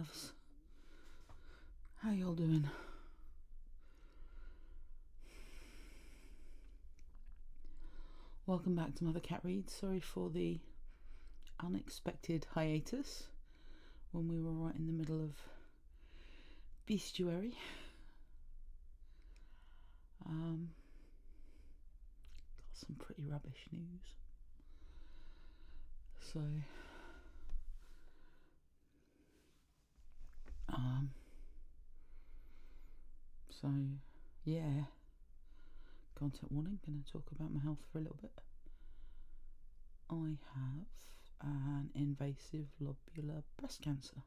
loves. How y'all doing? Welcome back to MotherKat Reads. Sorry for the unexpected hiatus when we were right in the middle of bestiary. Got some pretty rubbish news. So yeah, content warning, gonna talk about my health for a little bit. I have an invasive lobular breast cancer,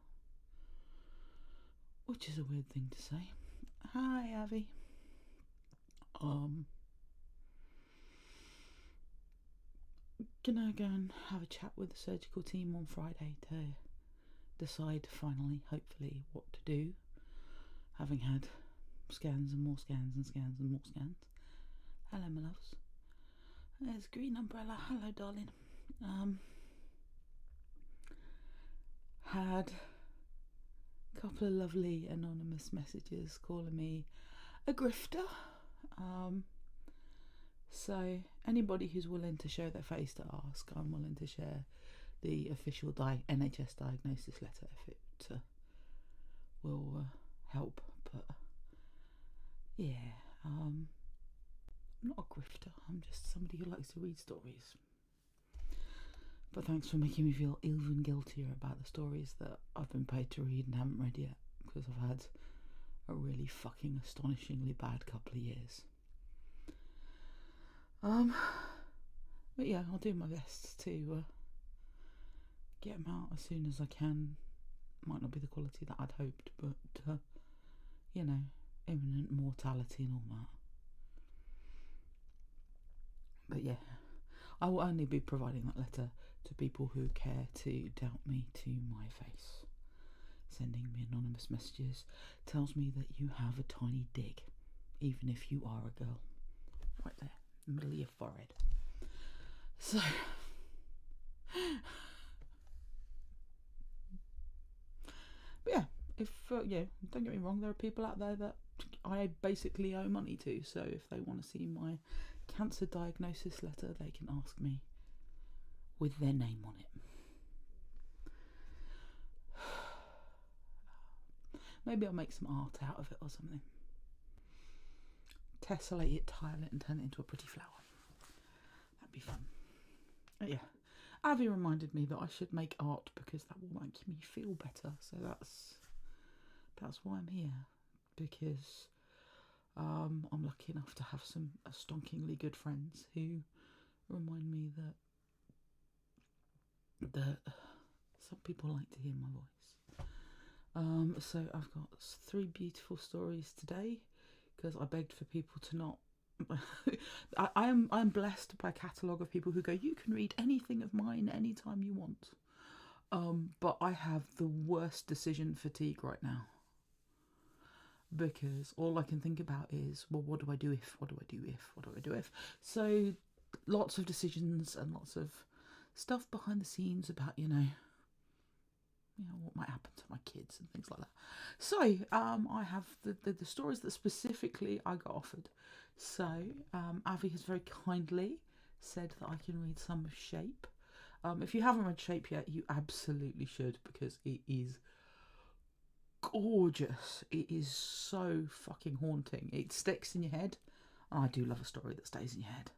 which is a weird thing to say. Hi, Avi. Gonna go and have a chat with the surgical team on Friday to decide finally, hopefully, what to do, having had scans and more scans and scans and more scans. Hello, my loves. There's Green Umbrella. Hello, darling. Had a couple of lovely anonymous messages calling me a grifter. So anybody who's willing to show their face to ask, I'm willing to share the official NHS diagnosis letter if it will help. But yeah, I'm not a grifter, I'm just somebody who likes to read stories. But thanks for making me feel even guiltier about the stories that I've been paid to read and haven't read yet, because I've had a really fucking astonishingly bad couple of years. But yeah, I'll do my best to get them out as soon as I can. Might not be the quality that I'd hoped, but you know, imminent mortality and all that. But yeah, I will only be providing that letter to people who care to doubt me to my face. Sending me anonymous messages tells me that you have a tiny dig, even if you are a girl. Right there, in the middle of your forehead. So, but yeah, if don't get me wrong, there are people out there that I basically owe money to, so if they want to see my cancer diagnosis letter, they can ask me with their name on it. Maybe I'll make some art out of it or something. Tessellate it, tile it and turn it into a pretty flower. That'd be fun. But yeah, Avi reminded me that I should make art because that will make me feel better, so that's why I'm here, because I'm lucky enough to have some stonkingly good friends who remind me that some people like to hear my voice. So I've got 3 beautiful stories today because I begged for people to not. I'm blessed by a catalogue of people who go, you can read anything of mine anytime you want. But I have the worst decision fatigue right now, because all I can think about is, well, what do I do if, what do I do if, what do I do if? So lots of decisions and lots of stuff behind the scenes about, you know, what might happen to my kids and things like that. So I have the stories that specifically I got offered. So Avi has very kindly said that I can read some of Shape. If you haven't read Shape yet, you absolutely should, because it is gorgeous. It is so fucking haunting. It sticks in your head. I do love a story that stays in your head.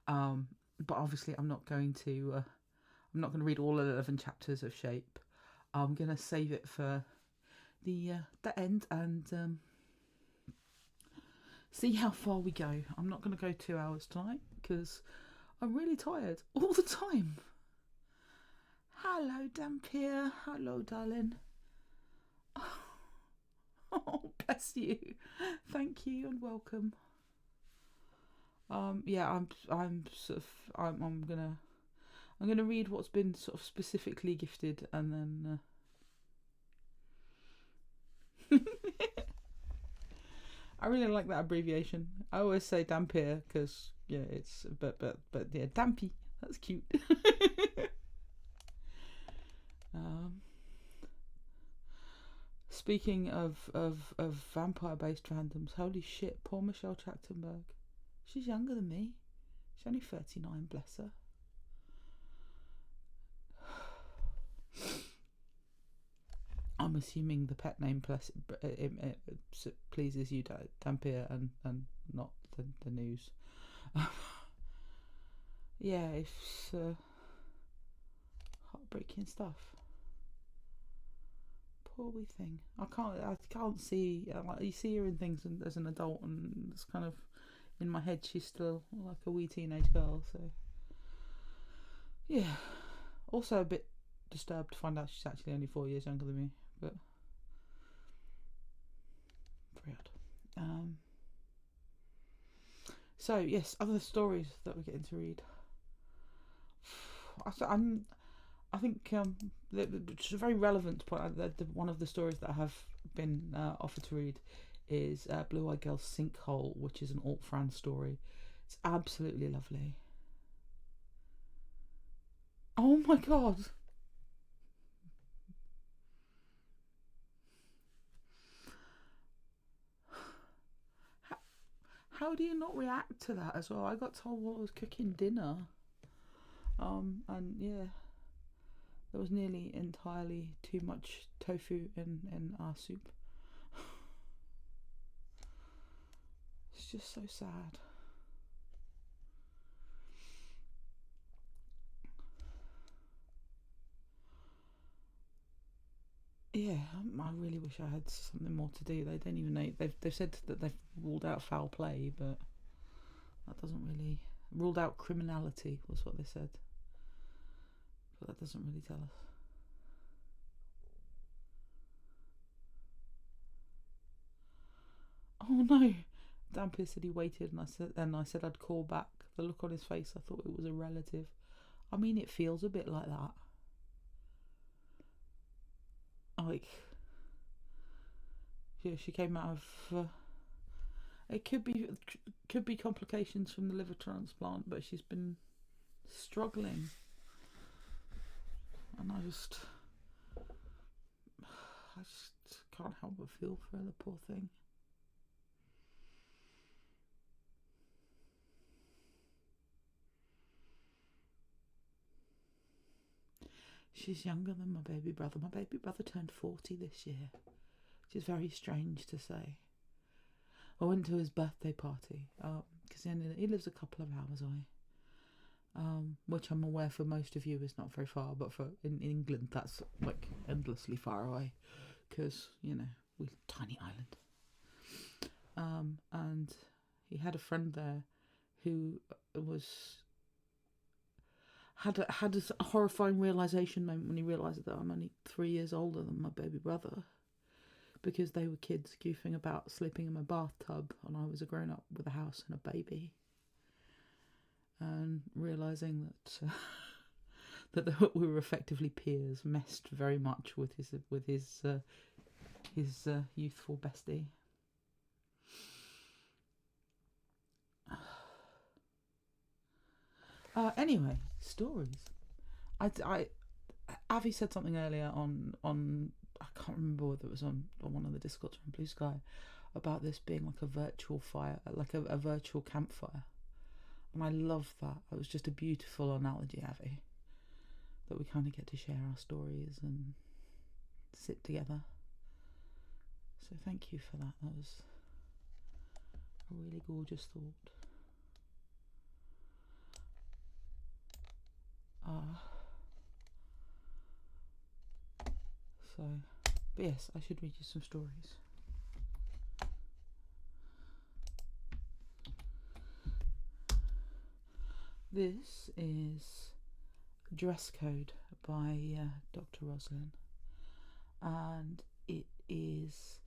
But obviously I'm not going to read all 11 chapters of Shape. I'm going to save it for the end and see how far we go. I'm not going to go 2 hours tonight because I'm really tired all the time. Hello, Dampier. Hello, darling. Oh, bless you. Thank you and welcome. Yeah, I'm gonna read what's been sort of specifically gifted, and then I really like that abbreviation. I always say Dampier because it's but yeah, Dampy. That's cute. Speaking of vampire-based fandoms, holy shit, poor Michelle Trachtenburg. She's younger than me. She's only 39, bless her. I'm assuming the pet name pleases you, Dampier, and not the news. Yeah, it's heartbreaking stuff. Poor wee thing. I can't see. You see her in things as an adult, and it's kind of in my head. She's still like a wee teenage girl. So yeah. Also a bit disturbed to find out she's actually only 4 years younger than me, but very odd. So yes, other stories that we're getting to read. I think it's a very relevant point. One of the stories that I have been offered to read is Blue Eyed Girl's Sinkhole, which is an alt-Fran story. It's absolutely lovely. Oh my god! How do you not react to that as well? I got told while I was cooking dinner. And yeah, there was nearly entirely too much tofu in our soup. It's just so sad. Yeah, I really wish I had something more to do. They don't even know. They've said that they've ruled out foul play, but that doesn't really ruled out criminality was what they said. But that doesn't really tell us. Oh no! Dampier said he waited, and I said I'd call back. The look on his face, I thought it was a relative. I mean, it feels a bit like that. Like, yeah, she came out of. It could be complications from the liver transplant, but she's been struggling, and I just can't help but feel for her, the poor thing. She's younger than my baby brother. My baby brother turned 40 this year, which is very strange to say. I went to his birthday party because he lives a couple of hours away, which I'm aware for most of you is not very far, but for in England that's like endlessly far away because we're a tiny island. And he had a friend there who had a horrifying realization moment when he realized that I'm only 3 years older than my baby brother, because they were kids goofing about sleeping in my bathtub and I was a grown-up with a house and a baby, and realizing that we were effectively peers messed very much with his youthful bestie. Anyway, stories. Avi said something earlier on I can't remember whether it was on one of the Discords from Blue Sky, about this being like a virtual fire, like a virtual campfire, and I love that. It was just a beautiful analogy, Avi, that we kind of get to share our stories and sit together. So thank you for that. That was a really gorgeous thought. But yes, I should read you some stories. This is Dress Code by Dr. Roslyn, and it is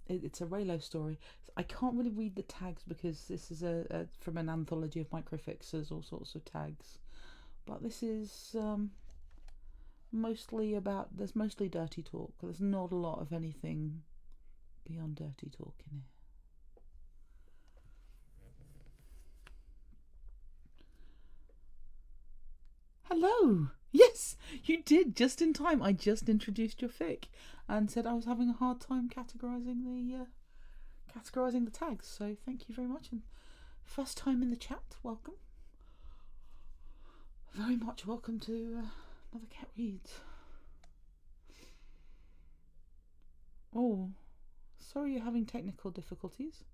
it's a Raylo story. I can't really read the tags because this is from an anthology of microfixes, all sorts of tags. But this is there's mostly dirty talk. There's not a lot of anything beyond dirty talk in here. Hello! Yes! You did, just in time. I just introduced your fic and said I was having a hard time categorising the tags. So thank you very much. And first time in the chat, welcome. Very much welcome to MotherKat Reads. Oh, sorry you're having technical difficulties.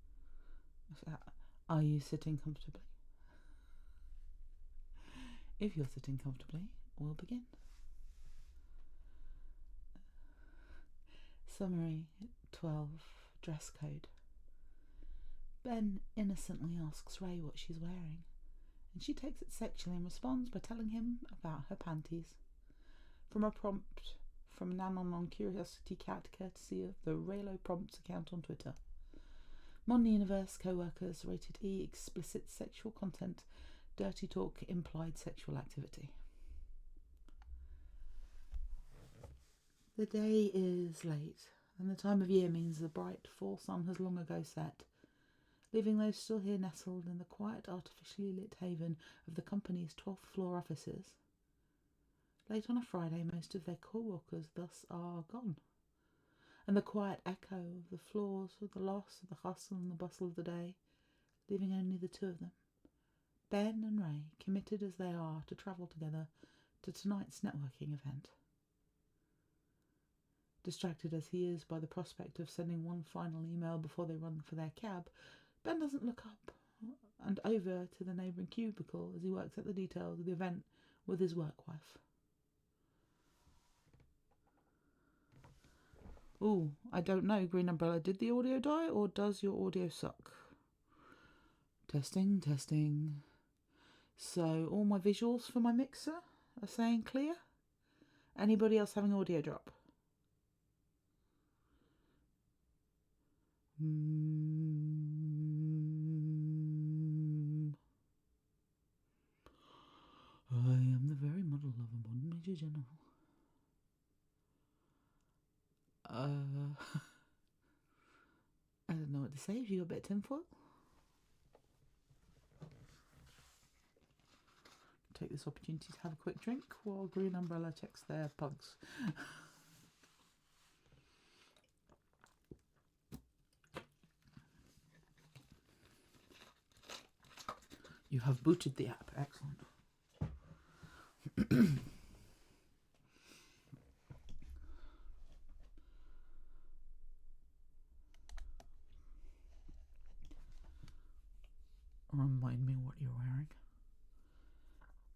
Are you sitting comfortably? If you're sitting comfortably, we'll begin. Summary 12. Dress code. Ben innocently asks Ray what she's wearing, and she takes it sexually and responds by telling him about her panties. From a prompt from an Anon on Curiosity Cat, courtesy of the Raylo Prompts account on Twitter. Modern Universe co-workers rated E explicit sexual content, dirty talk, implied sexual activity. The day is late, and the time of year means the bright fall sun has long ago set, leaving those still here nestled in the quiet, artificially lit haven of the company's 12th floor offices. Late on a Friday, most of their co-workers thus are gone, and the quiet echo of the floors with the loss of the hustle and the bustle of the day, leaving only the two of them, Ben and Ray, committed as they are to travel together to tonight's networking event. Distracted as he is by the prospect of sending one final email before they run for their cab, Ben doesn't look up and over to the neighbouring cubicle as he works out the details of the event with his work wife. Ooh, I don't know, Green Umbrella. Did the audio die or does your audio suck? Testing. So all my visuals for my mixer are saying clear. Anybody else having audio drop? I am the very model of a modern Major General. I don't know what to say. Have you got a bit of tinfoil? Take this opportunity to have a quick drink while Green Umbrella checks their plugs. You have booted the app. Excellent. Remind me what you're wearing.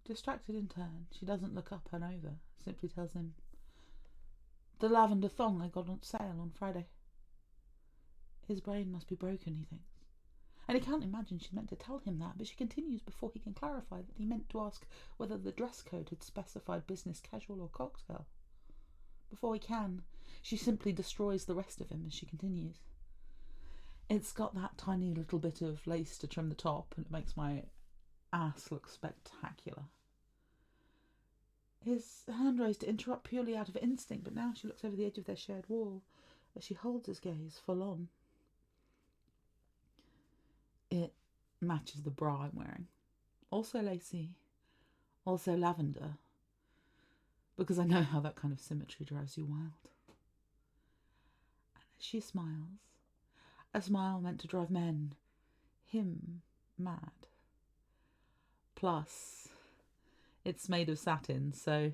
Distracted in turn, she doesn't look up and over, simply tells him, the lavender thong I got on sale on Friday. His brain must be broken, he thinks. And he can't imagine she meant to tell him that, but she continues before he can clarify that he meant to ask whether the dress code had specified business casual or cocktail. Before he can, she simply destroys the rest of him as she continues. It's got that tiny little bit of lace to trim the top, and it makes my ass look spectacular. His hand raised to interrupt purely out of instinct, but now she looks over the edge of their shared wall as she holds his gaze full on. It matches the bra I'm wearing. Also lacy, also lavender, because I know how that kind of symmetry drives you wild. And as she smiles, a smile meant to drive him, mad. Plus, it's made of satin, so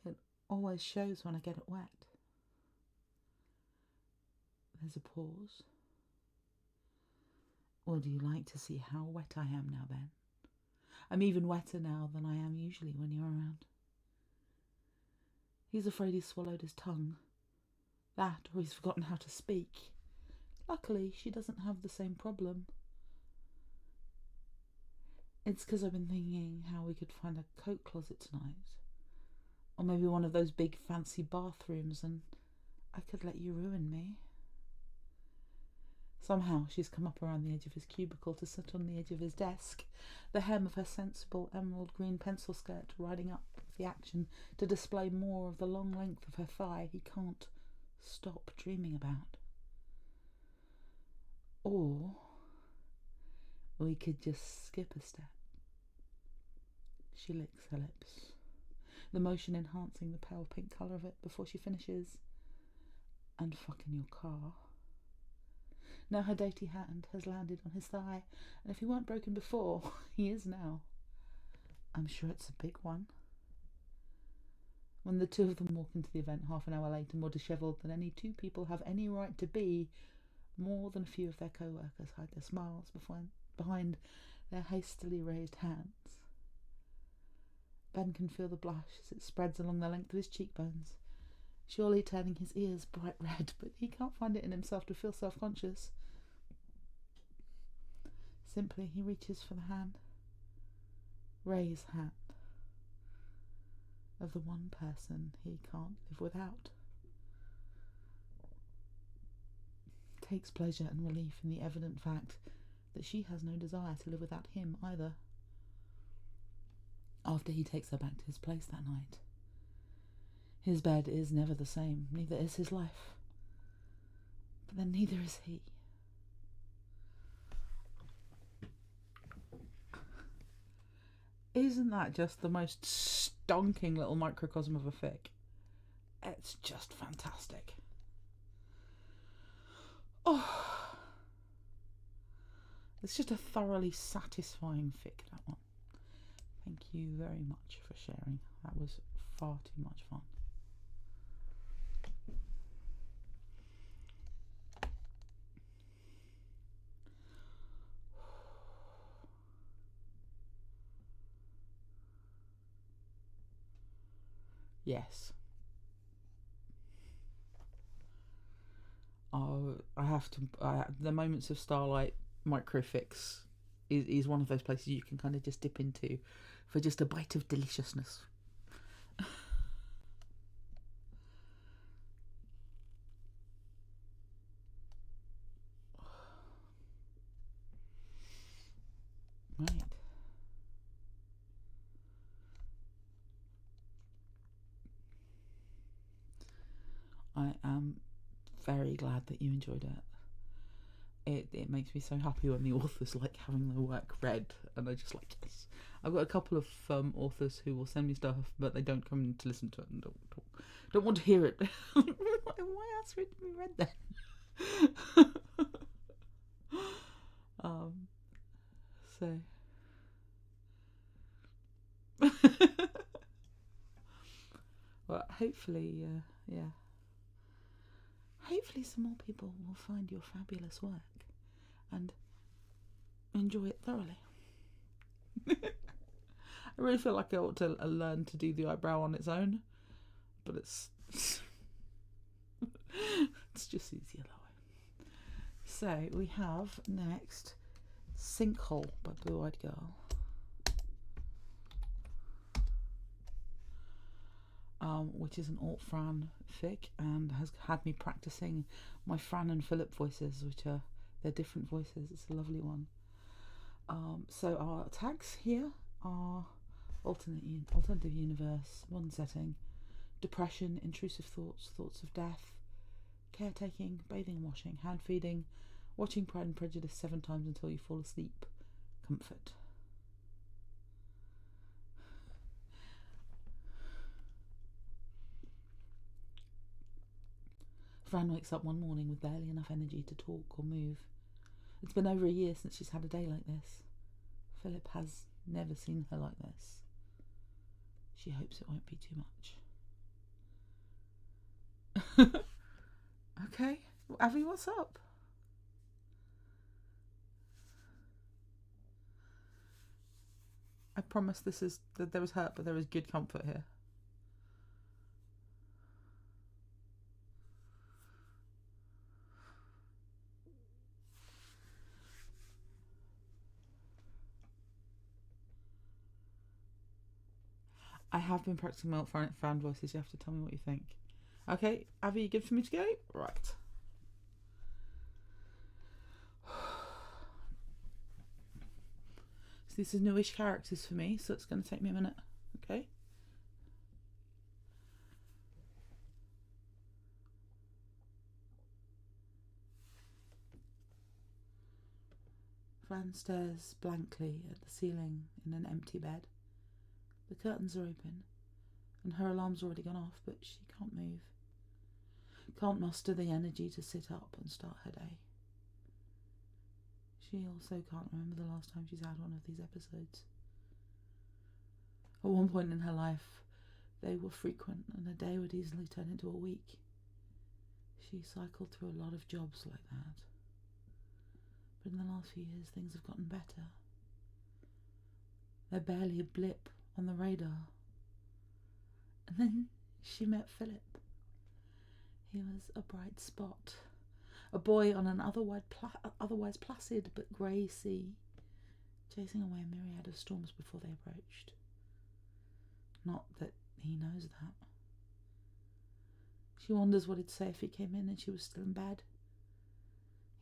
it always shows when I get it wet. There's a pause. Would you like to see how wet I am now, Ben? I'm even wetter now than I am usually when you're around. He's afraid he's swallowed his tongue. That, or he's forgotten how to speak. Luckily, she doesn't have the same problem. It's because I've been thinking how we could find a coat closet tonight. Or maybe one of those big fancy bathrooms, and I could let you ruin me. Somehow she's come up around the edge of his cubicle to sit on the edge of his desk, the hem of her sensible emerald green pencil skirt riding up the action to display more of the long length of her thigh he can't stop dreaming about. Or we could just skip a step. She licks her lips. the motion enhancing the pale pink colour of it before she finishes. And fucking your car. Now her dainty hand has landed on his thigh, and if he weren't broken before, he is now. I'm sure it's a big one. When the two of them walk into the event half an hour later, more dishevelled than any two people have any right to be, more than a few of their co-workers hide their smiles behind their hastily raised hands. Ben can feel the blush as it spreads along the length of his cheekbones, surely turning his ears bright red, but he can't find it in himself to feel self-conscious. Simply, he reaches for the hand. Ray's hand. Of the one person he can't live without. Takes pleasure and relief in the evident fact that she has no desire to live without him either. After he takes her back to his place that night. His bed is never the same, neither is his life. But then neither is he. Isn't that just the most stonking little microcosm of a fic? It's just fantastic. Oh, it's just a thoroughly satisfying fic, that one. Thank you very much for sharing. That was far too much fun. Yes. Oh, I have to. The Moments of Starlight microfics is one of those places you can kind of just dip into for just a bite of deliciousness. Right. I am very glad that you enjoyed it. It makes me so happy when the authors like having their work read, and I just like, yes. I've got a couple of authors who will send me stuff, but they don't come in to listen to it and don't want to hear it. Why ask for it to be read then? So well, hopefully, yeah. Hopefully some more people will find your fabulous work and enjoy it thoroughly. I really feel like I ought to learn to do the eyebrow on its own, but it's just easier that way. So we have next Sinkhole by Blue Eyed Girl. Which is an alt Fran fic and has had me practicing my Fran and Philip voices, which are they're different voices. It's a lovely one. So our tags here are alternative universe, one setting, depression, intrusive thoughts, thoughts of death, caretaking, bathing and washing, hand feeding, watching Pride and Prejudice 7 times until you fall asleep, comfort. Fran wakes up one morning with barely enough energy to talk or move. It's been over a year since she's had a day like this. Philip has never seen her like this. She hopes it won't be too much. Okay, Avi, what's up? I promise that there is hurt, but there is good comfort here. I have been practicing my fan voices. You have to tell me what you think. Okay, Avi, you good for me to go? Right. So this is newish characters for me, so it's going to take me a minute. Okay. Fran stares blankly at the ceiling in an empty bed. The curtains are open, and her alarm's already gone off, but she can't move. Can't muster the energy to sit up and start her day. She also can't remember the last time she's had one of these episodes. At one point in her life, they were frequent, and a day would easily turn into a week. She cycled through a lot of jobs like that. But in the last few years, things have gotten better. They're barely a blip on the radar. And then she met Philip. He was a bright spot, a boy on an otherwise placid but grey sea, chasing away a myriad of storms before they approached. Not that he knows that. She wonders what he'd say if he came in and she was still in bed.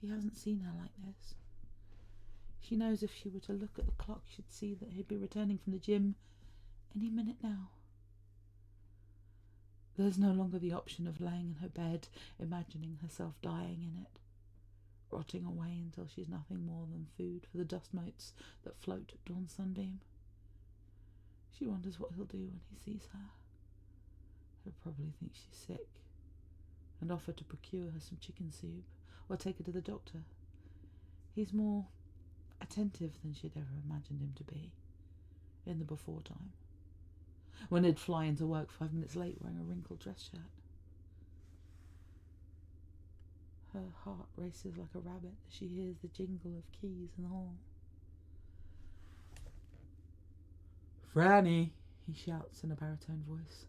He hasn't seen her like this. She knows if she were to look at the clock, she'd see that he'd be returning from the gym any minute now. There's no longer the option of laying in her bed, imagining herself dying in it, rotting away until she's nothing more than food for the dust motes that float at dawn sunbeam. She wonders what he'll do when he sees her. He'll probably think she's sick and offer to procure her some chicken soup or take her to the doctor. He's more attentive than she'd ever imagined him to be in the before time, when he'd fly into work 5 minutes late wearing a wrinkled dress shirt. Her heart races like a rabbit as she hears the jingle of keys in the hall. "Franny," he shouts in a baritone voice.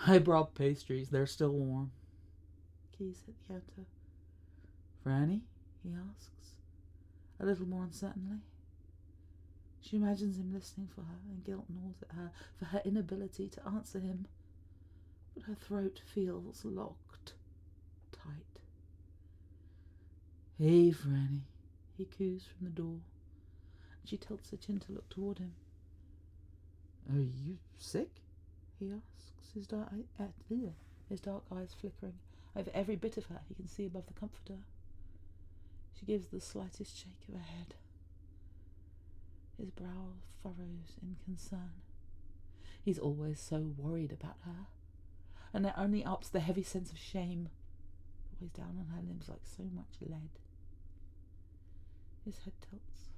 "I brought pastries, they're still warm." Keys hit the counter. "Franny?" he asks, a little more uncertainly. She imagines him listening for her, and guilt gnaws at her for her inability to answer him. But her throat feels locked tight. "Hey, Franny," he coos from the door, and she tilts her chin to look toward him. "Are you sick?" he asks, his dark eyes flickering over every bit of her he can see above the comforter. She gives the slightest shake of her head. His brow furrows in concern. He's always so worried about her, and it only ups the heavy sense of shame that weighs down on her limbs like so much lead. His head tilts,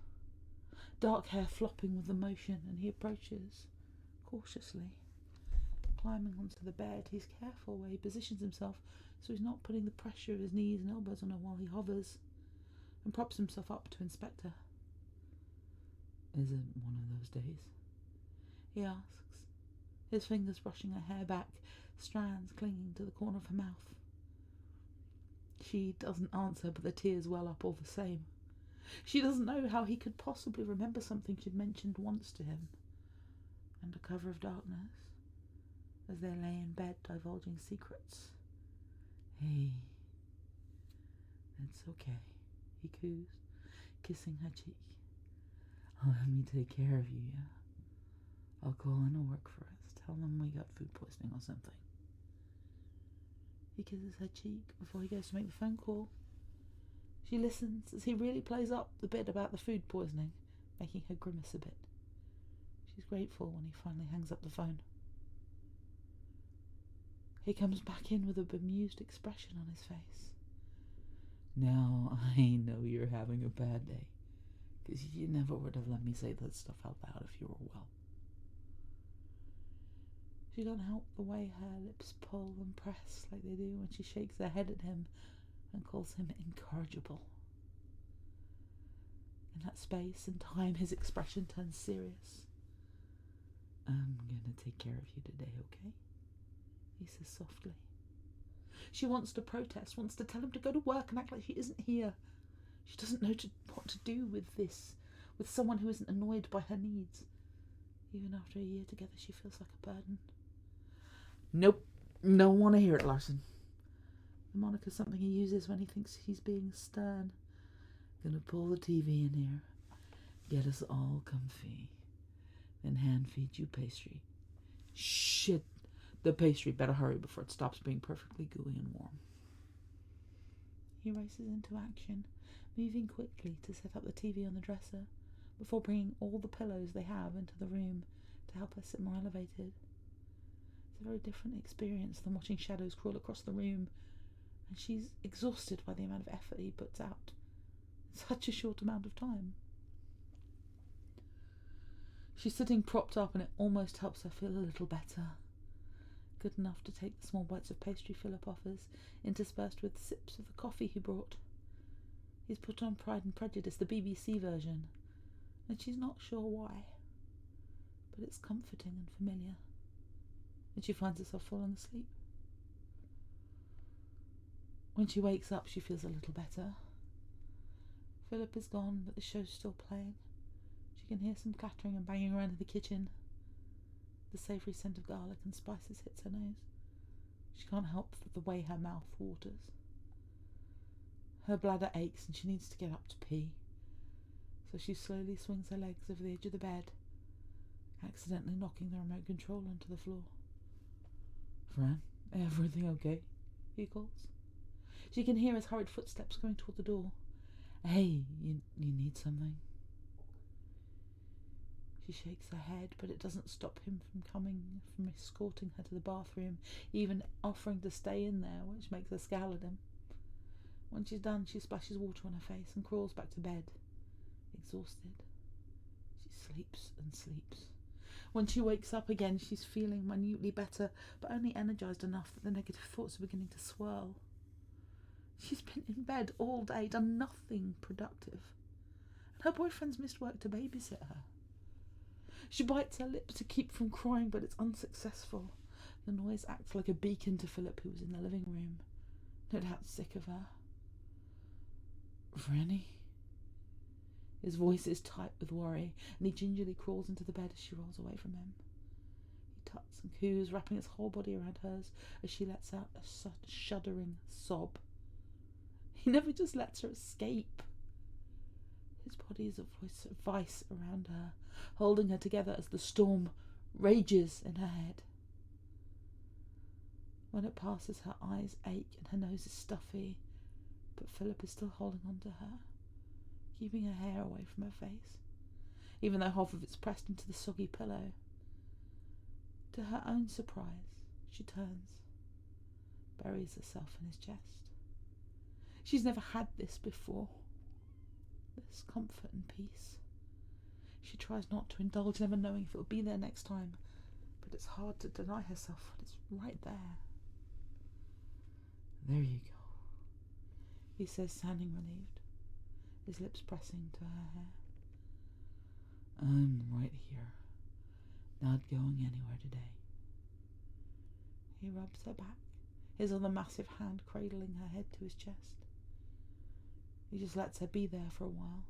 dark hair flopping with emotion, and he approaches cautiously. Climbing onto the bed, he's careful where he positions himself so he's not putting the pressure of his knees and elbows on her while he hovers, and props himself up to inspect her. "Is it one of those days?" he asks, his fingers brushing her hair back, strands clinging to the corner of her mouth. She doesn't answer, but the tears well up all the same. She doesn't know how he could possibly remember something she'd mentioned once to him. Under cover of darkness, as they lay in bed divulging secrets. "Hey, it's okay," he coos, kissing her cheek. "Let me take care of you, yeah? I'll call in to work for us. Tell them we got food poisoning or something." He kisses her cheek before he goes to make the phone call. She listens as he really plays up the bit about the food poisoning, making her grimace a bit. She's grateful when he finally hangs up the phone. He comes back in with a bemused expression on his face. "Now, I know you're having a bad day, 'cause you never would have let me say that stuff out loud if you were well." She can't help the way her lips pull and press like they do when she shakes her head at him and calls him incorrigible. In that space and time, his expression turns serious. "I'm gonna take care of you today, okay?" he says softly. She wants to protest, wants to tell him to go to work and act like she isn't here. She doesn't know what to do with this, with someone who isn't annoyed by her needs. Even after a year together, she feels like a burden. "Nope, don't want to hear it, Larson." The moniker's something he uses when he thinks he's being stern. "Gonna pull the TV in here, get us all comfy, then hand feed you pastry." "Shit, the pastry, better hurry before it stops being perfectly gooey and warm." He races into action, moving quickly to set up the TV on the dresser before bringing all the pillows they have into the room to help her sit more elevated. It's a a very different experience than watching shadows crawl across the room, and she's exhausted by the amount of effort he puts out in such a short amount of time. She's sitting propped up, and it almost helps her feel a little better. Good enough to take the small bites of pastry Philip offers, interspersed with sips of the coffee he brought. He's put on Pride and Prejudice, the BBC version, and she's not sure why, but it's comforting and familiar, and she finds herself falling asleep. When she wakes up, she feels a little better. Philip is gone, but the show's still playing. She can hear some clattering and banging around in the kitchen. The savoury scent of garlic and spices hits her nose. She can't help the way her mouth waters. Her bladder aches and she needs to get up to pee, so she slowly swings her legs over the edge of the bed, accidentally knocking the remote control onto the floor. "Fran, everything okay?" he calls. She can hear his hurried footsteps going toward the door. "Hey, you need something?" She shakes her head, but it doesn't stop him from escorting her to the bathroom, even offering to stay in there, which makes her scowl at him. When she's done, she splashes water on her face and crawls back to bed, exhausted. She sleeps and sleeps. When she wakes up again, she's feeling minutely better, but only energised enough that the negative thoughts are beginning to swirl. She's been in bed all day, done nothing productive, and her boyfriend's missed work to babysit her. She bites her lip to keep from crying, but it's unsuccessful. The noise acts like a beacon to Philip, who was in the living room, no doubt sick of her. "Franny?" His voice is tight with worry, and he gingerly crawls into the bed as she rolls away from him. He tuts and coos, wrapping his whole body around hers as she lets out a shuddering sob. He never just lets her escape. His body is a vice around her, holding her together as the storm rages in her head. When it passes, her eyes ache and her nose is stuffy, but Philip is still holding on to her, keeping her hair away from her face, even though half of it's pressed into the soggy pillow. To her own surprise, she turns, buries herself in his chest. She's never had this before, this comfort and peace. She tries not to indulge, never knowing if it'll be there next time, but it's hard to deny herself when it's right there. "There you go," he says, sounding relieved, his lips pressing to her hair. "I'm right here, not going anywhere today." He rubs her back, his other massive hand cradling her head to his chest. He just lets her be there for a while,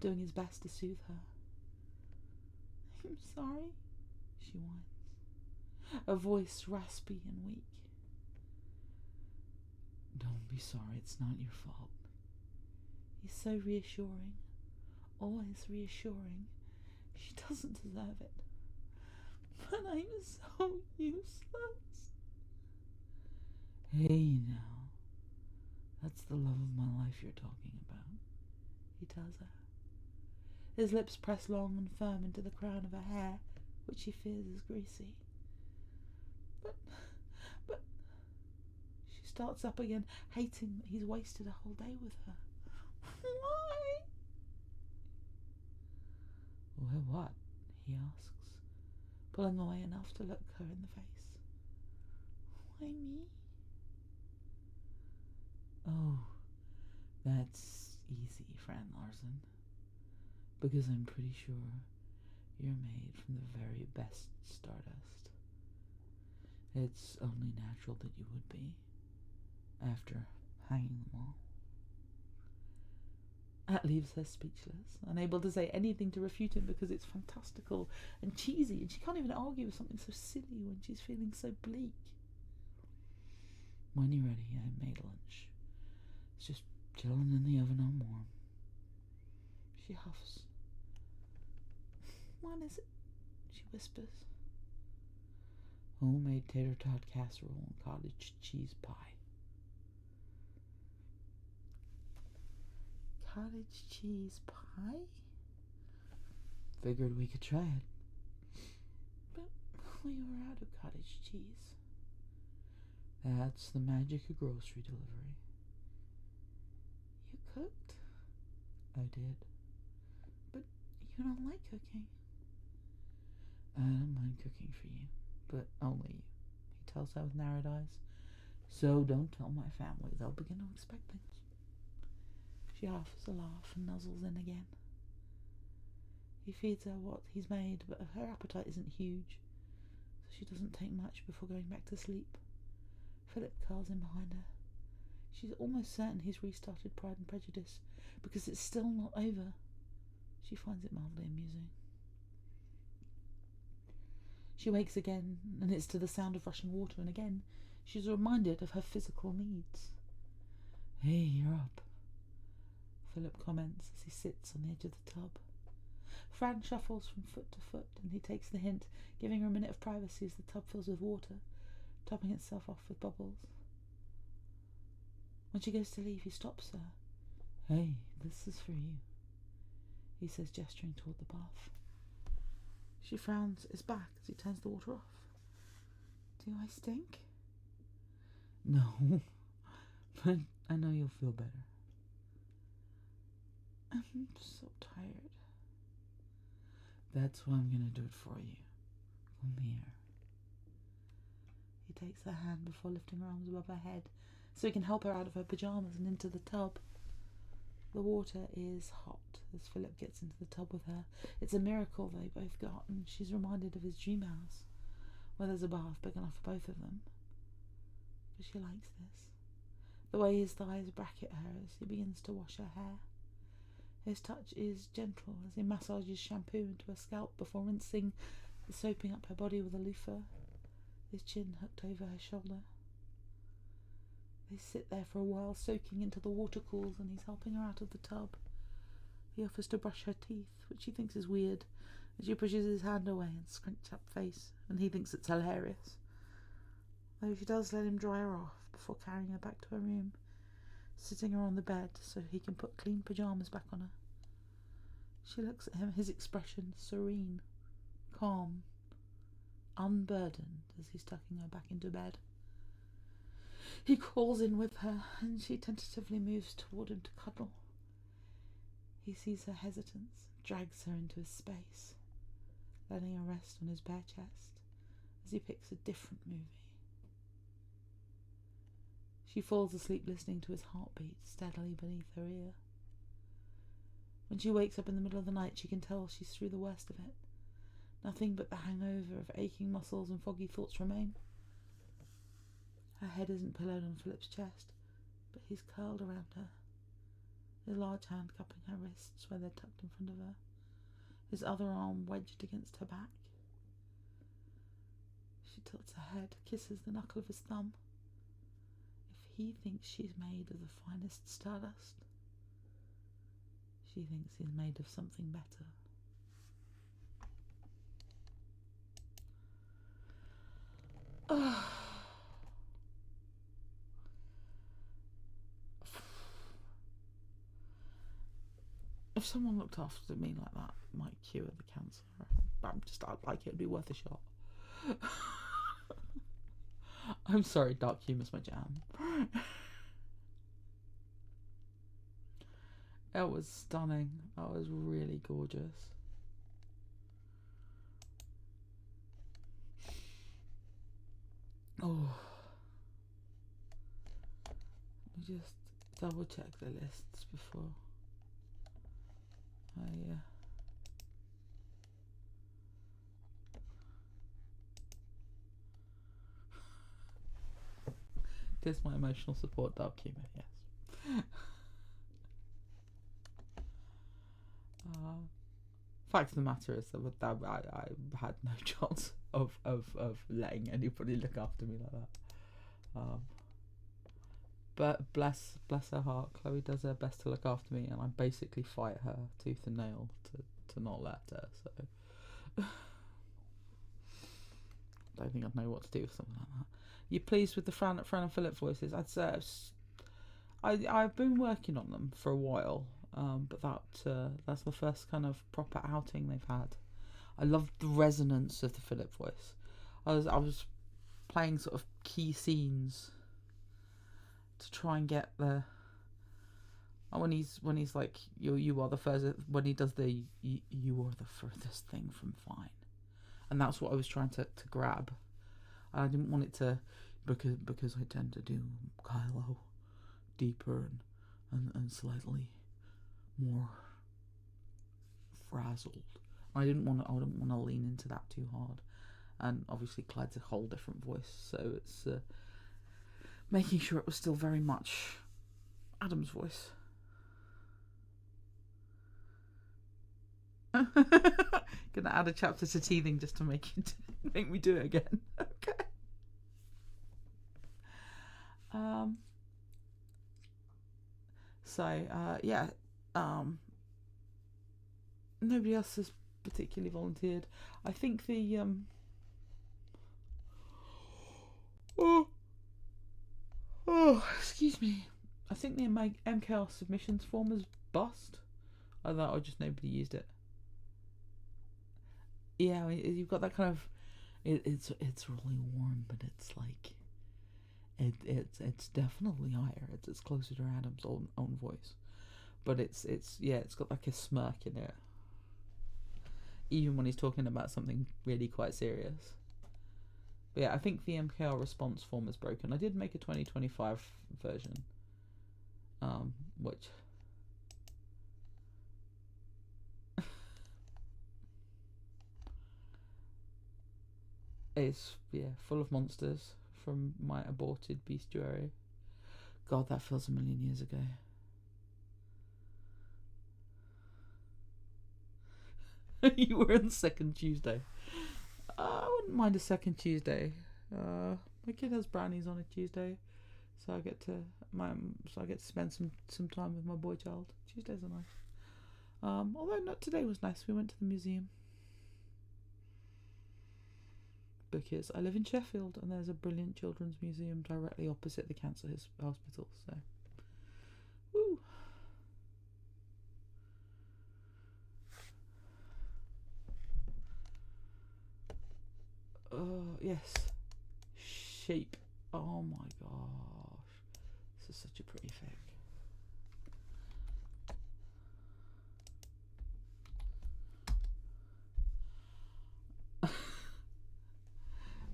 doing his best to soothe her. "I'm sorry," she whines, her voice raspy and weak. "Don't be sorry, it's not your fault." He's so reassuring, always reassuring. She doesn't deserve it. "But I'm so useless." "Hey now, that's the love of my life you're talking about," he tells her. His lips press long and firm into the crown of her hair, which she fears is greasy. But... She starts up again, hating that he's wasted a whole day with her. "Why?" "Well, what?" he asks, pulling away enough to look her in the face. "Why me?" "Oh, that's easy, Fran Larson, because I'm pretty sure you're made from the very best stardust. It's only natural that you would be, after hanging them all." That leaves her speechless, unable to say anything to refute him because it's fantastical and cheesy, and she can't even argue with something so silly when she's feeling so bleak. "When you're ready, I made lunch. It's just chilling in the oven on warm." She huffs. "What is it?" she whispers. "Homemade tater tot casserole and cottage cheese pie." "Cottage cheese pie?" "Figured we could try it." "But we were out of cottage cheese. That's the magic of grocery delivery. You cooked? I did. But you don't like cooking. I don't mind cooking for you, but only you, he tells her with narrowed eyes. So don't tell my family, they'll begin to expect things. She offers a laugh and nuzzles in again. He feeds her what he's made, but her appetite isn't huge, so she doesn't take much before going back to sleep. Philip curls in behind her. She's almost certain he's restarted Pride and Prejudice, because it's still not over. She finds it mildly amusing. She wakes again, and it's to the sound of rushing water, and again she's reminded of her physical needs. Hey, you're up, Philip comments as he sits on the edge of the tub. Fran shuffles from foot to foot, and he takes the hint, giving her a minute of privacy as the tub fills with water, topping itself off with bubbles. When she goes to leave, he stops her. Hey, this is for you, he says, gesturing toward the bath. She frowns his back as he turns the water off. Do I stink? No, but I know you'll feel better. I'm so tired. That's why I'm going to do it for you. Come here. He takes her hand before lifting her arms above her head so he can help her out of her pyjamas and into the tub. The water is hot as Philip gets into the tub with her. It's a miracle they both got, and she's reminded of his dream house, where there's a bath big enough for both of them. But she likes this. The way his thighs bracket her as he begins to wash her hair. His touch is gentle as he massages shampoo into her scalp before rinsing and soaping up her body with a loofah, his chin hooked over her shoulder. They sit there for a while, soaking into the water cools, and he's helping her out of the tub. He offers to brush her teeth, which she thinks is weird, and she pushes his hand away and scrunches up face, and he thinks it's hilarious. Though she does let him dry her off before carrying her back to her room, sitting her on the bed so he can put clean pyjamas back on her. She looks at him, his expression serene, calm, unburdened as he's tucking her back into bed. He crawls in with her, and she tentatively moves toward him to cuddle. He sees her hesitance, drags her into his space, letting her rest on his bare chest as he picks a different movie. She falls asleep listening to his heartbeat steadily beneath her ear. When she wakes up in the middle of the night, she can tell she's through the worst of it. Nothing but the hangover of aching muscles and foggy thoughts remain. Her head isn't pillowed on Philip's chest, but he's curled around her, his large hand cupping her wrists where they're tucked in front of her, his other arm wedged against her back. She tilts her head, kisses the knuckle of his thumb. If he thinks she's made of the finest stardust, she thinks he's made of something better. If someone looked after me like that, it might cure the cancer. I'd like it, it'd be worth a shot. I'm sorry, dark humour's my jam. It was stunning. It was really gorgeous. Oh. Let me just double check the lists before I This is my emotional support, dark humour, yes. Fact of the matter is that I had no chance of letting anybody look after me like that. But bless her heart, Chloe does her best to look after me, and I basically fight her tooth and nail to not let her. So I don't think I'd know what to do with something like that. You pleased with the Fran and Philip voices? I'd say I've been working on them for a while, but that's the first kind of proper outing they've had. I love the resonance of the Philip voice. I was playing sort of key scenes to try and get the when he's like you are the furthest, when he does the you are the furthest thing from fine, and that's what I was trying to grab. I didn't want it to, because I tend to do Kylo deeper and slightly more frazzled. I didn't want to lean into that too hard, and obviously Clyde's a whole different voice, so it's making sure it was still very much Adam's voice. Gonna add a chapter to teething just to make me do it again. Okay. Nobody else has particularly volunteered. I think the excuse me. I think the MKR submissions form is bust. Or just nobody used it. Yeah, you've got that kind of. It's really warm, but it's like. It's definitely higher. It's closer to Adam's own voice, but it's got like a smirk in it, even when he's talking about something really quite serious. But yeah, I think the MKR response form is broken. I did make a 2025 version, which is full of monsters from my aborted bestiary. God, that feels a million years ago. You were on second Tuesday. I wouldn't mind a second Tuesday. My kid has brownies on a Tuesday, so I get to spend some time with my boy child. Tuesdays are nice. Although not today was nice. We went to the museum because I live in Sheffield and there's a brilliant children's museum directly opposite the cancer hospital. So, woo. Yes. Shape. Oh my gosh. This is such a pretty fic.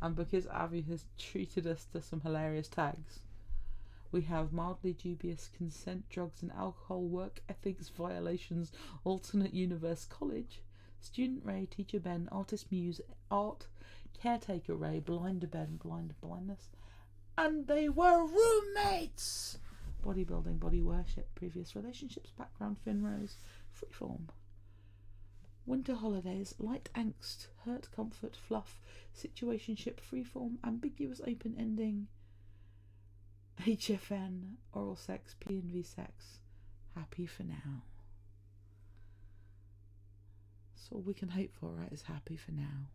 And because Avi has treated us to some hilarious tags, we have mildly dubious consent, drugs and alcohol, work ethics violations, alternate universe college, student Ray, teacher Ben, artist Muse, art, caretaker Ray, blinder Ben, blind blindness, and they were roommates. Bodybuilding, body worship, previous relationships, background, Finrose, freeform. Winter holidays, light angst, hurt, comfort, fluff, situationship, freeform, ambiguous open ending, HFN, oral sex, P&V sex, happy for now. That's all we can hope for, right, is happy for now.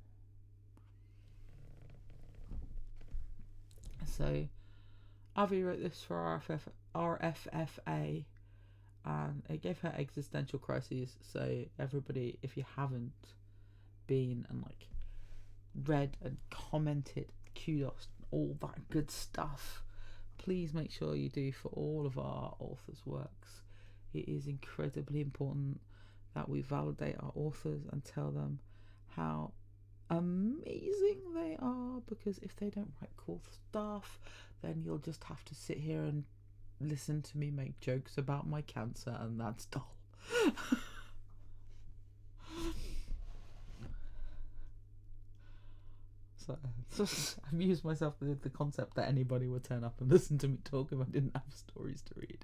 So, Avi wrote this for RFFA, and it gave her existential crises. So everybody, if you haven't been and like read and commented, kudos, all that good stuff, please make sure you do for all of our authors' works. It is incredibly important that we validate our authors and tell them how amazing they are, because if they don't write cool stuff, then you'll just have to sit here and listen to me make jokes about my cancer, and that's dull. So I amused myself with the concept that anybody would turn up and listen to me talk if I didn't have stories to read.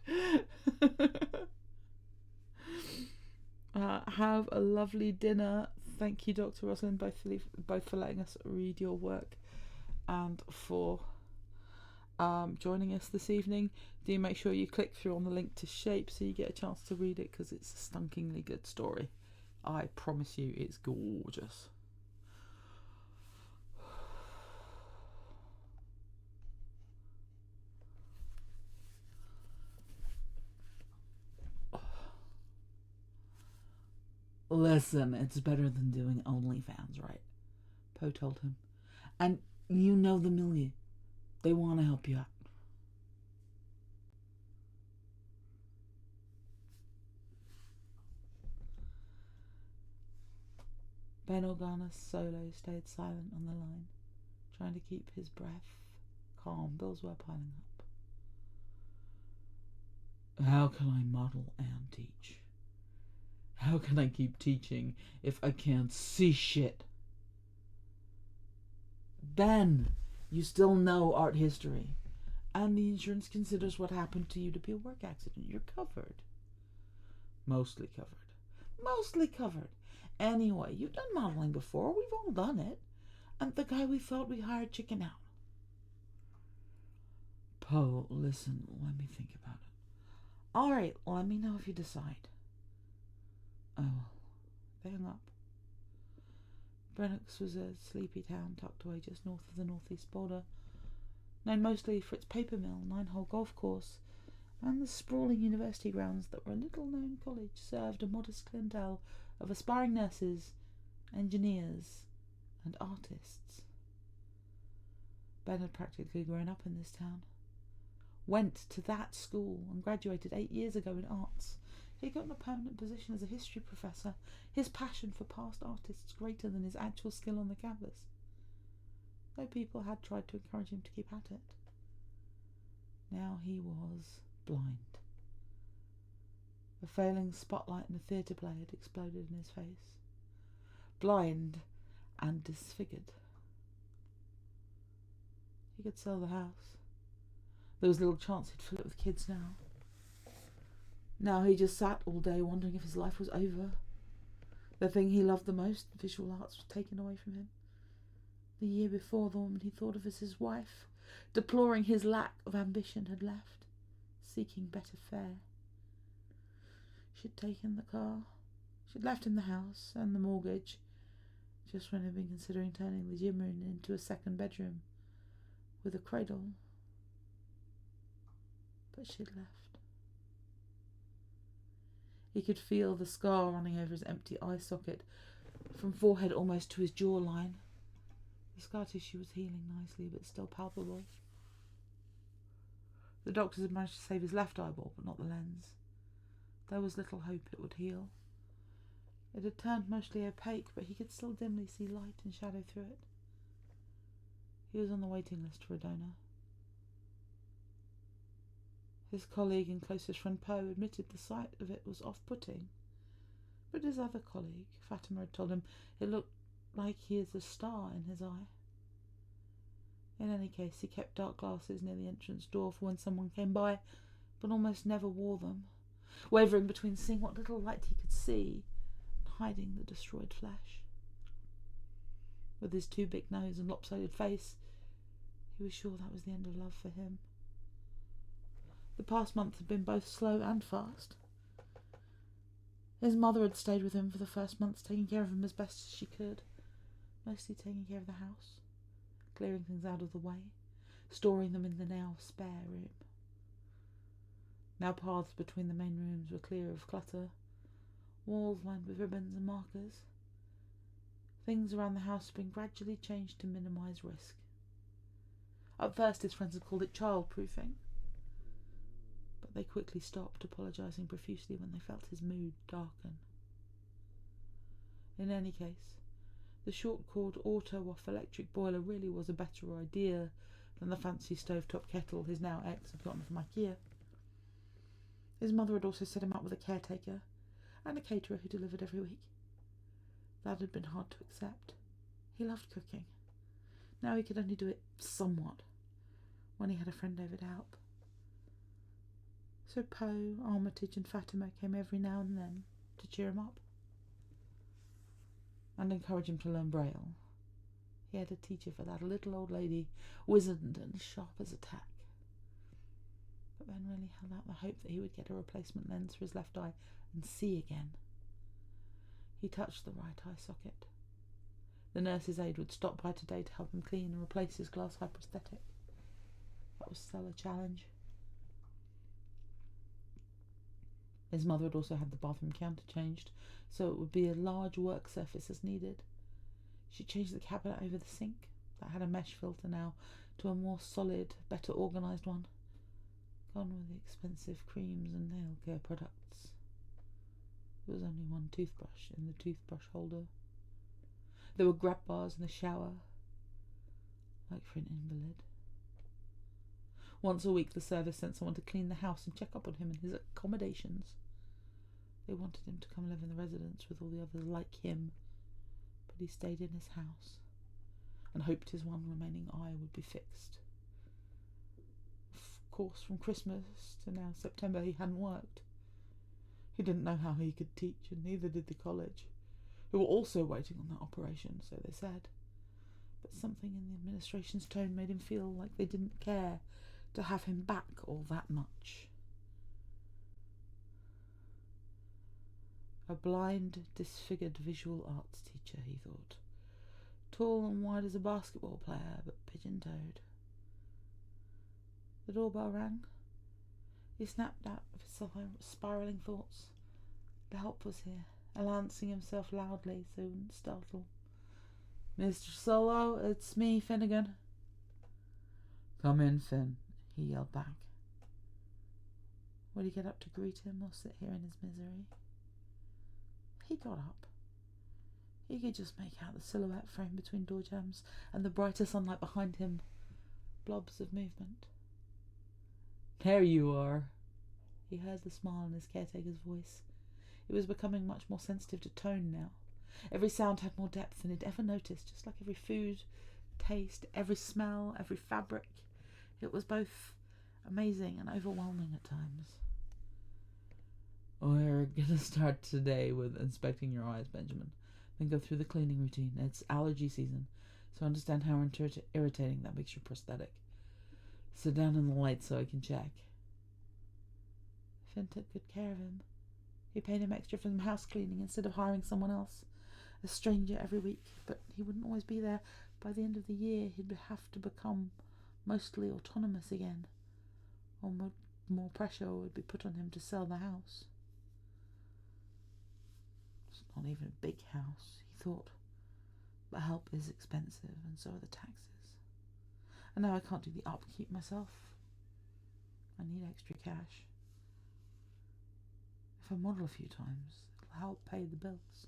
Have a lovely dinner. Thank you, Dr. Rosalind, both for letting us read your work and for joining us this evening. Do make sure you click through on the link to Shape so you get a chance to read it, because it's a stunkingly good story. I promise you, it's gorgeous. Listen, it's better than doing OnlyFans, right? Poe told him. And you know the milieu. They want to help you out. Ben Organa's solo stayed silent on the line, trying to keep his breath calm. Bills were piling up. How can I model and teach? How can I keep teaching if I can't see shit? Ben, you still know art history, and the insurance considers what happened to you to be a work accident. You're covered. Mostly covered. Mostly covered. Anyway, you've done modeling before. We've all done it. And the guy we thought we hired chicken out. Poe, listen, let me think about it. All right, let me know if you decide. Oh, they hung up. Brennocks was a sleepy town tucked away just north of the northeast border, known mostly for its paper mill, 9-hole golf course, and the sprawling university grounds that were a little-known college served a modest clientele of aspiring nurses, engineers, and artists. Ben had practically grown up in this town. Went to that school and graduated 8 years ago in arts. He got a permanent position as a history professor, his passion for past artists greater than his actual skill on the canvas, though people had tried to encourage him to keep at it. Now he was blind. A failing spotlight in a theatre play had exploded in his face. Blind and disfigured. He could sell the house. There was little chance he'd fill it with kids now. Now he just sat all day wondering if his life was over. The thing he loved the most, the visual arts, was taken away from him. The year before, the woman he thought of as his wife, deploring his lack of ambition, had left, seeking better fare. She'd taken the car. She'd left him the house and the mortgage, just when he'd been considering turning the gym room into a second bedroom with a cradle. But she'd left. He could feel the scar running over his empty eye socket, from forehead almost to his jawline. The scar tissue was healing nicely, but still palpable. The doctors had managed to save his left eyeball, but not the lens. There was little hope it would heal. It had turned mostly opaque, but he could still dimly see light and shadow through it. He was on the waiting list for a donor. His colleague and closest friend Poe admitted the sight of it was off-putting, but his other colleague, Fatima, had told him it looked like he had a star in his eye. In any case, he kept dark glasses near the entrance door for when someone came by, but almost never wore them, wavering between seeing what little light he could see and hiding the destroyed flesh. With his too big nose and lopsided face, he was sure that was the end of love for him. The past month had been both slow and fast. His mother had stayed with him for the first months, taking care of him as best as she could, mostly taking care of the house, clearing things out of the way, storing them in the now spare room. Now paths between the main rooms were clear of clutter, walls lined with ribbons and markers. Things around the house had been gradually changed to minimise risk. At first his friends had called it child-proofing, but they quickly stopped, apologising profusely when they felt his mood darken. In any case, the short-cord auto-off electric boiler really was a better idea than the fancy stove-top kettle his now ex had gotten from IKEA. His mother had also set him up with a caretaker and a caterer who delivered every week. That had been hard to accept. He loved cooking. Now he could only do it somewhat when he had a friend over to help. So Poe, Armitage and Fatima came every now and then to cheer him up and encourage him to learn Braille. He had a teacher for that, a little old lady, wizened and sharp as a tack. But Ben really held out the hope that he would get a replacement lens for his left eye and see again. He touched the right eye socket. The nurse's aide would stop by today to help him clean and replace his glass eye prosthetic. That was still a challenge. His mother had also had the bathroom counter changed, so it would be a large work surface as needed. She changed the cabinet over the sink, that had a mesh filter now to a more solid, better organised one. Gone with the expensive creams and nail care products. There was only one toothbrush in the toothbrush holder. There were grab bars in the shower, like for an invalid. Once a week the service sent someone to clean the house and check up on him and his accommodations. They wanted him to come live in the residence with all the others like him, but he stayed in his house and hoped his one remaining eye would be fixed. Of course, from Christmas to now September he hadn't worked. He didn't know how he could teach, and neither did the college, who were also waiting on that operation, so they said. But something in the administration's tone made him feel like they didn't care to have him back all that much. A blind, disfigured visual arts teacher, he thought. Tall and wide as a basketball player, but pigeon-toed. The doorbell rang. He snapped out of his spiralling thoughts. The help was here, announcing himself loudly so he wouldn't startle. Mr. Solo, it's me, Finnegan. Come in, Finn, he yelled back. Would he get up to greet him or sit here in his misery? He got up. He could just make out the silhouette frame between door jambs and the brighter sunlight behind him. Blobs of movement. There you are. He heard the smile in his caretaker's voice. It was becoming much more sensitive to tone now. Every sound had more depth than he'd ever noticed, just like every food, taste, every smell, every fabric. It was both amazing and overwhelming at times. We're going to start today with inspecting your eyes, Benjamin. Then go through the cleaning routine. It's allergy season, so understand how irritating that makes your prosthetic. Sit down in the light so I can check. Finn took good care of him. He paid him extra for some house cleaning instead of hiring someone else, a stranger every week, but he wouldn't always be there. By the end of the year, he'd have to become mostly autonomous again, or more pressure would be put on him to sell the house. It's not even a big house, he thought, but help is expensive and so are the taxes. And now I can't do the upkeep myself. I need extra cash. If I model a few times, it'll help pay the bills.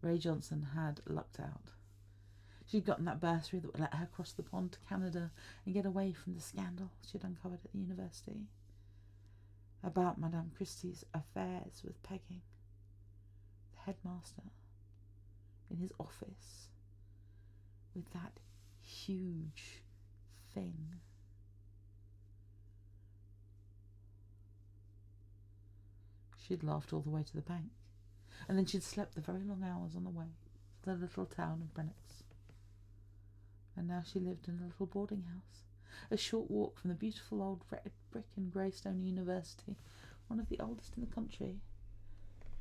Ray Johnson had lucked out. She'd gotten that bursary that would let her cross the pond to Canada and get away from the scandal she'd uncovered at the university about Madame Christie's affairs with pegging. The headmaster, in his office, with that huge thing. She'd laughed all the way to the bank, and then she'd slept the very long hours on the way to the little town of Brennox. And now she lived in a little boarding house, a short walk from the beautiful old red brick and greystone university, one of the oldest in the country,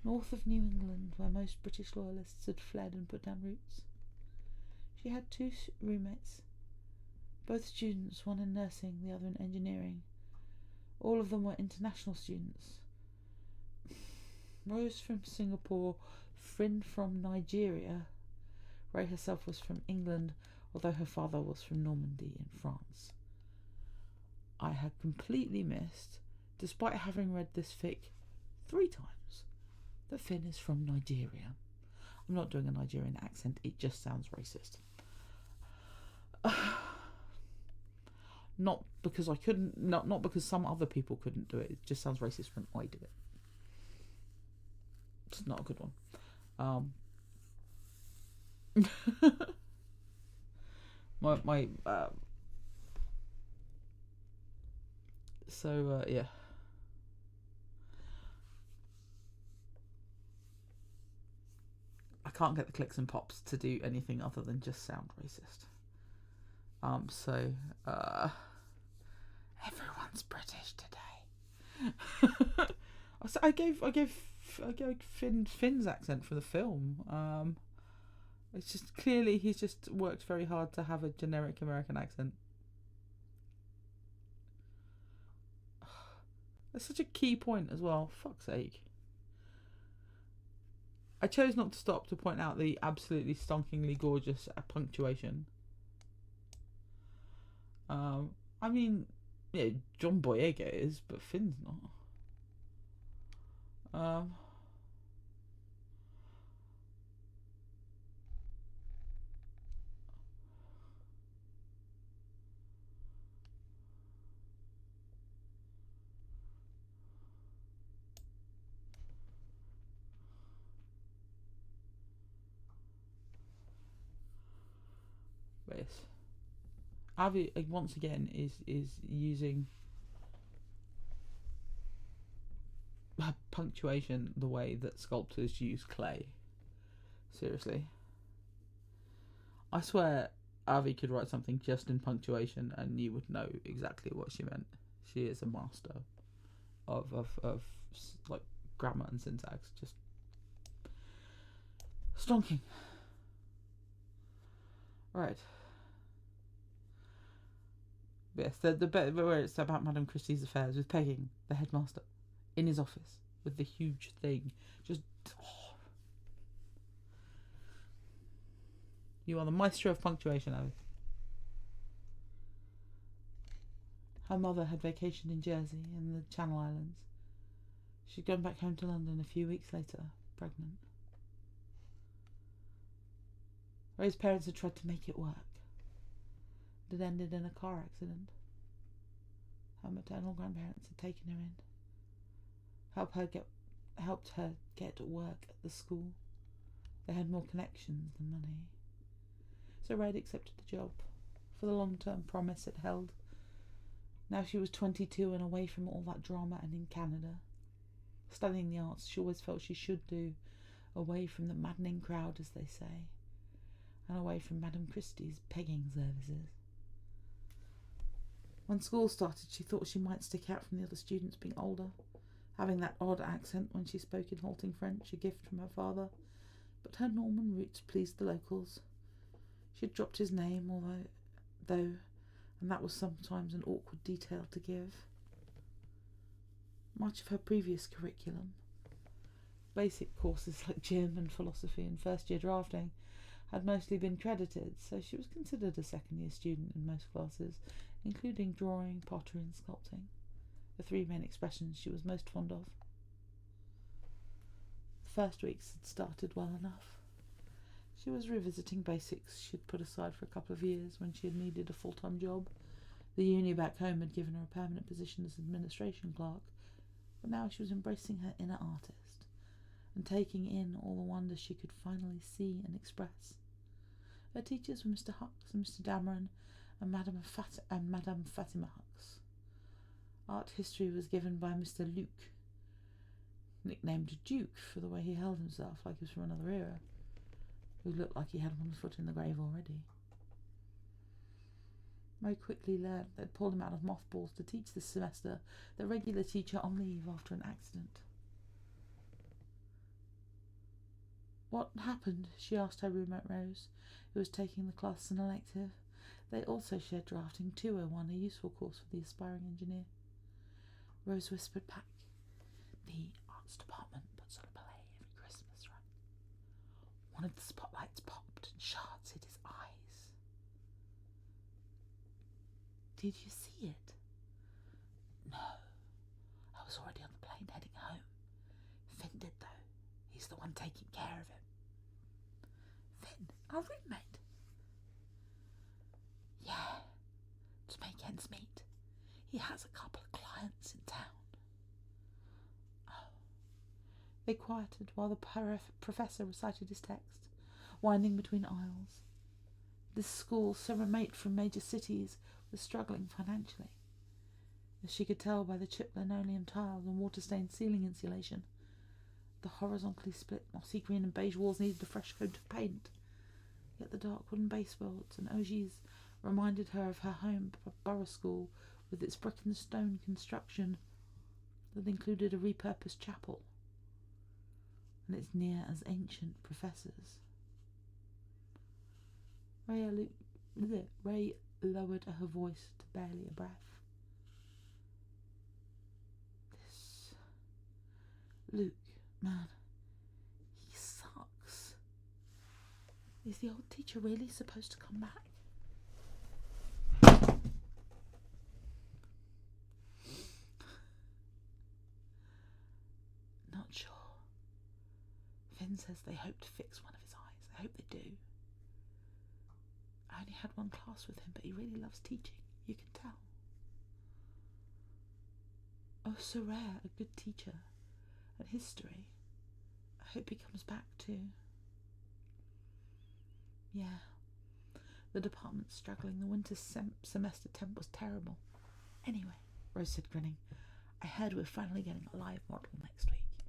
north of New England, where most British loyalists had fled and put down roots. She had two roommates, both students, one in nursing, the other in engineering. All of them were international students. Rose from Singapore, Finn from Nigeria. Ray herself was from England, although her father was from Normandy in France. I had completely missed, despite having read this fic 3 times, that Finn is from Nigeria. I'm not doing a Nigerian accent, it just sounds racist. Not because I couldn't, not because some other people couldn't do it. It just sounds racist when I do it. It's not a good one. Yeah. I can't get the clicks and pops to do anything other than just sound racist. Everyone's British today. I gave Finn's accent for the film. It's just clearly he's just worked very hard to have a generic American accent. That's such a key point as well. Fuck's sake. I chose not to stop to point out the absolutely stonkingly gorgeous punctuation. I mean, yeah, John Boyega is, but Finn's not. Yes. Avi once again is using punctuation the way that sculptors use clay. Seriously. I swear Avi could write something just in punctuation and you would know exactly what she meant. She is a master of like grammar and syntax. Just stonking. Right. Yes, the bit where it's about Madame Christie's affairs with Pegging, the headmaster, in his office with the huge thing. Just, oh. You are the maestro of punctuation, Abby. Her mother had vacationed in Jersey and the Channel Islands. She'd gone back home to London a few weeks later, pregnant. Ray's parents had tried to make it work. It had ended in a car accident. Her maternal grandparents had taken her in, helped her get work at the school. They had more connections than money. So Ray had accepted the job for the long-term promise it held. Now she was 22 and away from all that drama and in Canada. Studying the arts she always felt she should do, away from the maddening crowd, as they say, and away from Madame Christie's pegging services. When school started, she thought she might stick out from the other students being older, having that odd accent when she spoke in halting French, a gift from her father, but her Norman roots pleased the locals. She had dropped his name, though, and that was sometimes an awkward detail to give. Much of her previous curriculum, basic courses like gym and philosophy and first-year drafting, had mostly been credited, so she was considered a second-year student in most classes, including drawing, pottery and sculpting, the three main expressions she was most fond of. The first weeks had started well enough. She was revisiting basics she'd put aside for a couple of years when she had needed a full-time job. The uni back home had given her a permanent position as administration clerk, but now she was embracing her inner artist and taking in all the wonders she could finally see and express. Her teachers were Mr. Hux and Mr. Dameron and Madame Fatima Hux. Art history was given by Mr. Luke, nicknamed Duke for the way he held himself like he was from another era, who looked like he had one foot in the grave already. Ray quickly learned they'd pulled him out of mothballs to teach this semester, the regular teacher on leave after an accident. What happened? She asked her roommate Rose, who was taking the class as an elective. They also shared drafting 201, a useful course for the aspiring engineer. Rose whispered back, "The arts department puts on a ballet every Christmas, right? One of the spotlights popped and shards hit his eyes." "Did you see it?" "No. I was already on the plane heading home. Finn did, though. He's the one taking care of him." "Finn, our roommate?" "Yeah, to make ends meet. He has a couple of clients in town." Oh. They quieted while the professor recited his text, winding between aisles. This school, so remote from major cities, was struggling financially. As she could tell by the chipped linoleum tiles and water-stained ceiling insulation, the horizontally split mossy green and beige walls needed a fresh coat of paint. Yet the dark wooden baseboards and ogives reminded her of her home borough school with its brick and stone construction that included a repurposed chapel and its near as ancient professors. Ray lowered her voice to barely a breath. "This Luke, man, he Is the old teacher really supposed to come back? Not sure. Finn says they hope to fix one of his eyes. I hope they do. I only had one class with him, but he really loves teaching. You can tell. Oh, so rare, a good teacher. And history. I hope he comes back too. Yeah. The department's struggling. The winter semester temp was terrible. Anyway, Rose said, grinning, I heard we're finally getting a live model next week.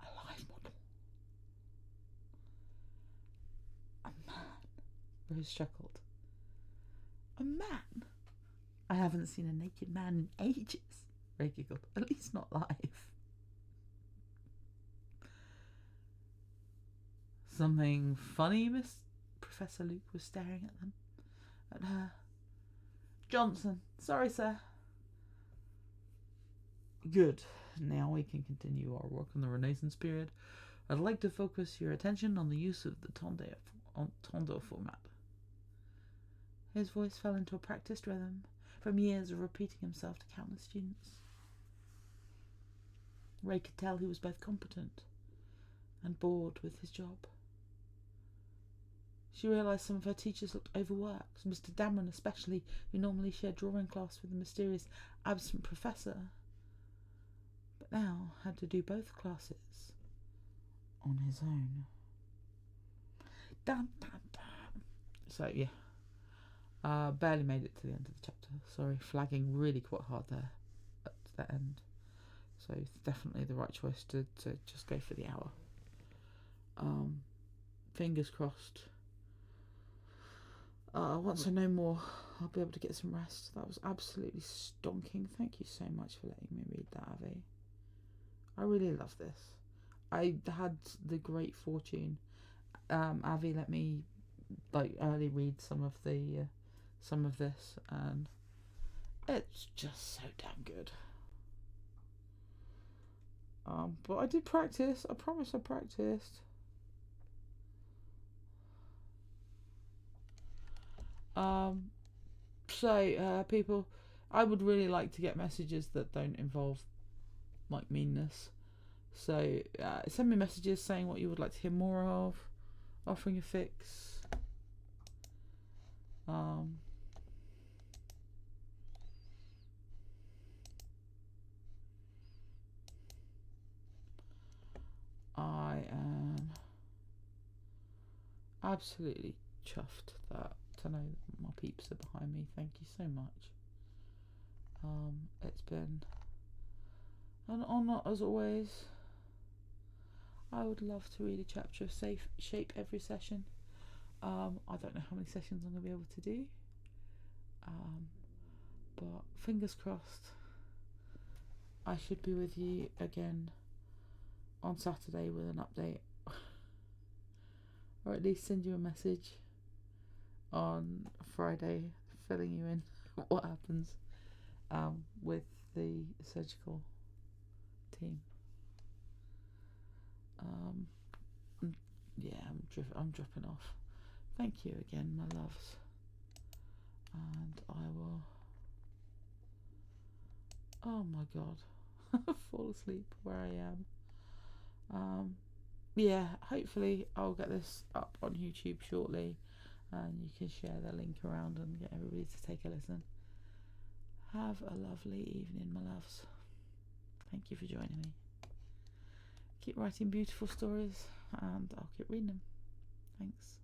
A live model? A man? Rose chuckled. A man? I haven't seen a naked man in ages, Ray giggled. At least not live. Something funny, Miss? Professor Luke was staring at them. At her. Johnson. Sorry, sir. Good. Now we can continue our work on the Renaissance period. I'd like to focus your attention on the use of the tondo format. His voice fell into a practiced rhythm from years of repeating himself to countless students. Ray could tell he was both competent and bored with his job. She realised some of her teachers looked overworked, Mr. Dameron especially, who normally shared drawing class with the mysterious absent professor, but now had to do both classes on his own. Dun, dun, dun. So, yeah. Barely made it to the end of the chapter. Sorry, flagging really quite hard there at the end. So, it's definitely the right choice to just go for the hour. Fingers crossed. Once I know more, I'll be able to get some rest. That was absolutely stonking. Thank you so much for letting me read that, Avi. I really love this. I had the great fortune. Avi let me early read some of this, and it's just so damn good. But I did practice. I promise I practiced. People, I would really like to get messages that don't involve meanness. So send me messages saying what you would like to hear more of, offering a fix. I am absolutely chuffed to know that my peeps are behind me. Thank you so much. It's been an honour as always. I would love to read a chapter of Shape every session. I don't know how many sessions I'm going to be able to do. But fingers crossed. I should be with you again on Saturday with an update. Or at least send you a message on Friday filling you in what happens with the surgical team. I'm dropping off. Thank you again, my loves, and I will, oh my god, fall asleep where I am. Hopefully I'll get this up on YouTube shortly, and you can share the link around and get everybody to take a listen. Have a lovely evening, my loves. Thank you for joining me. Keep writing beautiful stories, and I'll keep reading them. Thanks.